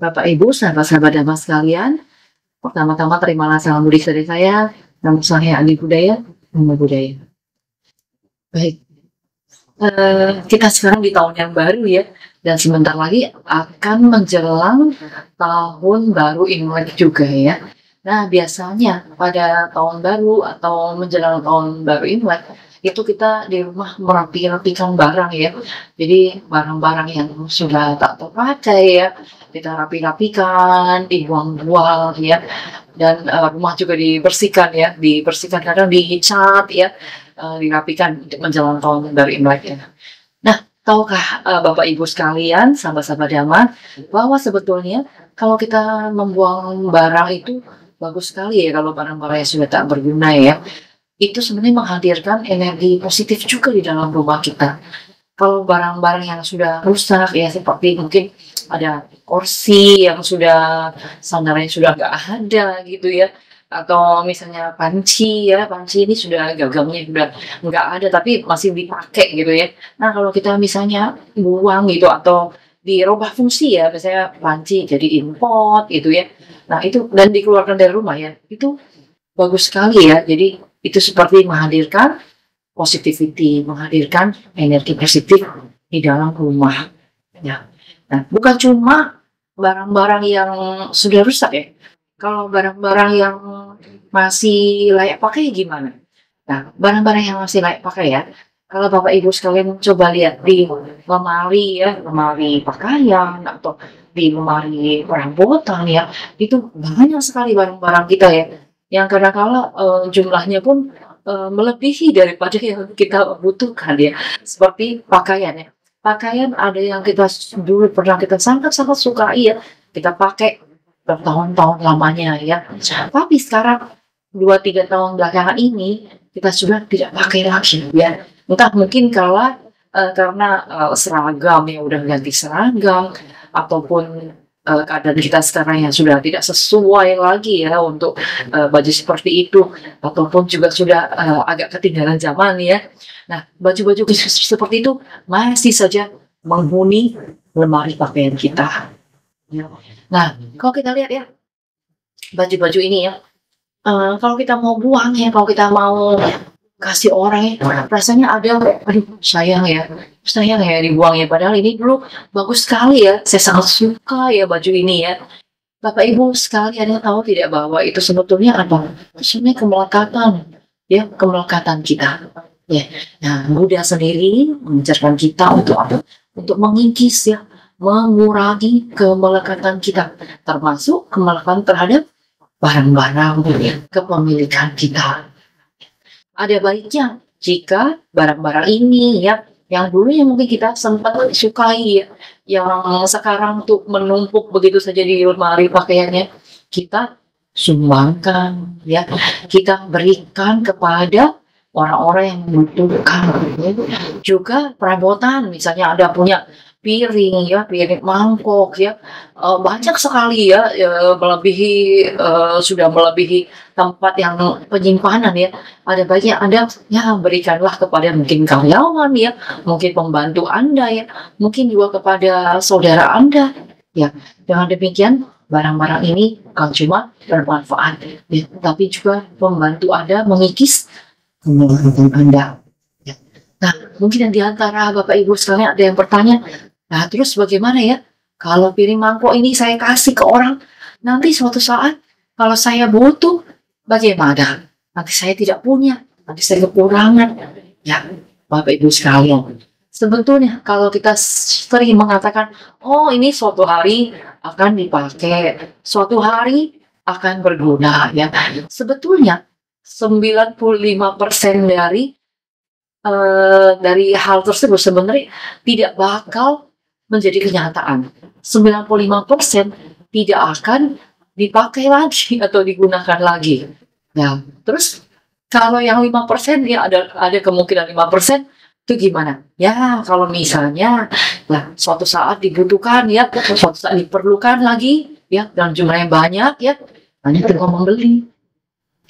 Bapak Ibu, sahabat-sahabat Dhamma sekalian, pertama-tama terimalah salam mudik dari saya. Nama saya Andi Budaya, Nama Budaya. Baik, kita sekarang di tahun yang baru ya, dan sebentar lagi akan menjelang tahun baru Imlek juga ya. Nah, biasanya pada tahun baru atau menjelang tahun baru Imlek, itu kita di rumah merapi-rapikan barang ya. Jadi barang-barang yang sudah tak terpakai ya, kita rapi-rapikan, dibuang-buang ya. Dan rumah juga dibersihkan ya, dibersihkan kadang dicat ya, dirapikan untuk menjelang tahun baru Imlek ya. Nah, tahukah Bapak Ibu sekalian, sahabat-sahabat Dhamma, bahwa sebetulnya kalau kita membuang barang itu bagus sekali ya kalau barang-barang yang sudah tak berguna ya. Itu sebenarnya menghadirkan energi positif juga di dalam rumah kita. Kalau barang-barang yang sudah rusak ya, seperti mungkin ada kursi yang sudah sandarnya sudah nggak ada gitu ya, atau misalnya panci ya, panci ini sudah gagangnya sudah nggak ada tapi masih dipakai gitu ya. Nah, kalau kita misalnya buang gitu atau dirubah fungsi ya, misalnya panci jadi pot gitu ya, nah itu dan dikeluarkan dari rumah ya, itu bagus sekali ya. Jadi itu seperti menghadirkan positivity, menghadirkan energi positif di dalam rumah ya. Nah, bukan cuma barang-barang yang sudah rusak ya. Kalau barang-barang yang masih layak pakai gimana? Nah, barang-barang yang masih layak pakai ya. Kalau Bapak Ibu sekalian coba lihat di lemari ya, lemari pakaian atau di lemari perabotan ya, itu banyak sekali barang-barang kita ya. Yang kadang-kala jumlahnya pun melebihi daripada yang kita butuhkan ya. Seperti pakaian ya. Pakaian ada yang kita dulu pernah kita sangat-sangat sukai ya, kita pakai bertahun-tahun lamanya ya. Tapi sekarang 2-3 tahun belakangan ini kita sudah tidak pakai lagi ya. Entah mungkin karena seragam yang udah ganti seragam, ataupun keadaan kita sekarang yang sudah tidak sesuai lagi ya untuk baju seperti itu, ataupun juga sudah agak ketinggalan zaman ya. Nah, baju-baju seperti itu masih saja menghuni lemari pakaian kita. Nah, kalau kita lihat ya, baju-baju ini ya, kalau kita mau buang ya, kalau kita mau kasih orang ya, rasanya ada, aduh sayang ya dibuang ya. Padahal ini dulu bagus sekali ya, saya sangat suka ya baju ini ya. Bapak Ibu sekalian yang tahu tidak bahwa itu sebetulnya apa? Itu sebenarnya kemelekatan ya, kemelekatan kita. Ya, nah Buddha sendiri mengajarkan kita untuk apa? Untuk mengikis ya, mengurangi kemelekatan kita, termasuk kemelekatan terhadap barang-barang kepemilikan kita. Ada baiknya jika barang-barang ini ya, yang dulu yang mungkin kita sempat sukai ya, yang sekarang tuh menumpuk begitu saja di lemari pakaiannya, kita sumbangkan ya, kita berikan kepada orang-orang yang membutuhkan. Juga perabotan, misalnya ada punya piring ya, piring mangkok ya, banyak sekali ya, sudah melebihi tempat yang penyimpanan ya. Ada banyak Anda ya, berikanlah kepada mungkin karyawan ya, mungkin pembantu Anda ya, mungkin juga kepada saudara Anda ya. Dengan demikian barang-barang ini bukan cuma bermanfaat ya, tapi juga membantu Anda mengikis kemelekatan Anda ya. Nah, mungkin di antara Bapak Ibu sekalian ada yang bertanya, nah terus bagaimana ya kalau piring mangkok ini saya kasih ke orang, nanti suatu saat kalau saya butuh bagaimana? Nanti saya tidak punya, nanti saya kekurangan. Ya, Bapak Ibu sekalian, sebetulnya kalau kita sering mengatakan, oh ini suatu hari akan dipakai, suatu hari akan berguna ya. Sebetulnya 95% dari hal tersebut sebenarnya tidak bakal menjadi kenyataan. 95% tidak akan dipakai lagi atau digunakan lagi. Nah, terus kalau yang 5% ya ada kemungkinan 5% itu gimana? Ya, kalau misalnya lah suatu saat dibutuhkan ya, suatu saat diperlukan lagi ya, dalam jumlah yang banyak ya, hanya tinggal membeli.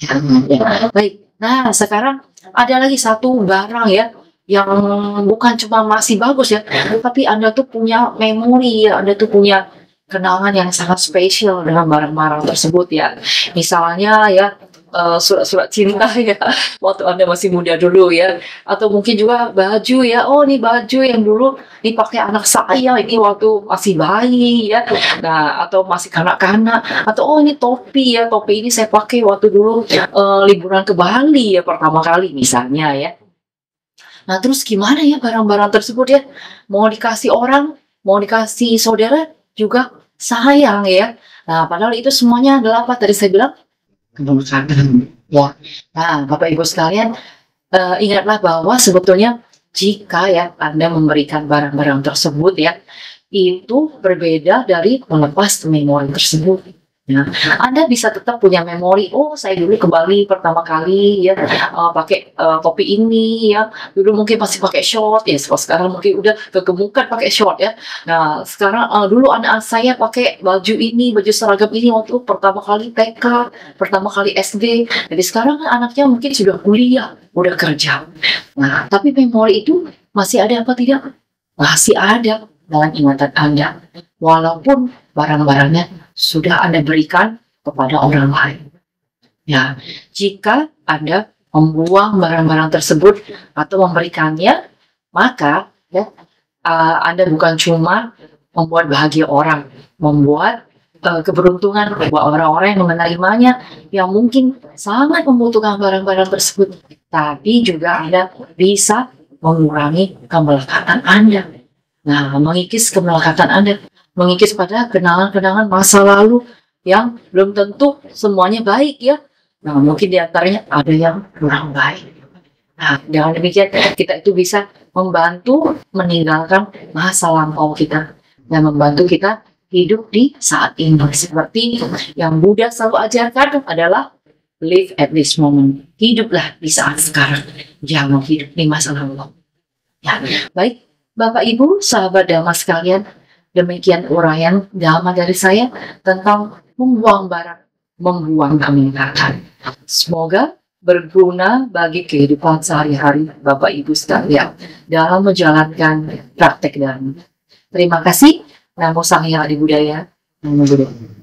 Ya, ya. Baik. Nah, sekarang ada lagi satu barang ya, yang bukan cuma masih bagus ya, tapi Anda tuh punya memori ya, Anda tuh punya kenangan yang sangat spesial dengan barang-barang tersebut ya. Misalnya ya surat-surat cinta ya waktu Anda masih muda dulu ya. Atau mungkin juga baju ya. Oh, ini baju yang dulu dipakai anak saya ini waktu masih bayi ya. Nah, atau masih kanak-kanak. Atau oh, ini topi ya. Topi ini saya pakai waktu dulu liburan ke Bali ya pertama kali misalnya ya. Nah, terus gimana ya barang-barang tersebut ya? Mau dikasih orang, mau dikasih saudara juga sayang ya. Nah, padahal itu semuanya adalah apa tadi saya bilang? Keberkahan. Ya. Nah, Bapak Ibu sekalian, ingatlah bahwa sebetulnya jika ya Anda memberikan barang-barang tersebut ya, itu berbeda dari melepas memori tersebut. Nah, Anda bisa tetap punya memori, oh saya dulu ke Bali pertama kali ya pakai topi ini ya, dulu mungkin masih pakai short ya, sekarang mungkin udah kegemukan pakai short ya. Nah sekarang dulu anak saya pakai baju ini, baju seragam ini waktu pertama kali TK, pertama kali SD, jadi sekarang anaknya mungkin sudah kuliah, udah kerja. Nah tapi memori itu masih ada apa tidak? Masih ada dalam ingatan Anda, walaupun barang-barangnya sudah Anda berikan kepada orang lain. Ya, jika Anda membuang barang-barang tersebut atau memberikannya, maka ya, Anda bukan cuma membuat bahagia orang, membuat keberuntungan buat orang-orang yang menerimanya, yang mungkin sangat membutuhkan barang-barang tersebut, tapi juga Anda bisa mengurangi kemelekatan Anda. Nah, mengikis kemelekatan Anda, mengikis pada kenangan-kenangan masa lalu yang belum tentu semuanya baik ya. Nah, mungkin diantaranya ada yang kurang baik. Nah, dengan demikian kita itu bisa membantu meninggalkan masa lampau kita dan membantu kita hidup di saat ini. Seperti yang Buddha selalu ajarkan adalah live at this moment. Hiduplah di saat sekarang. Jangan hidup di masa lalu. Ya, baik. Bapak Ibu, sahabat Dhamma sekalian, demikian uraian Dhamma dari saya tentang membuang barang, membuang kemelekatan. Semoga berguna bagi kehidupan sehari-hari Bapak Ibu sekalian dalam menjalankan praktek Dhamma. Terima kasih. Namo Sang Hyang Adi Budaya. Namo Buddhaya.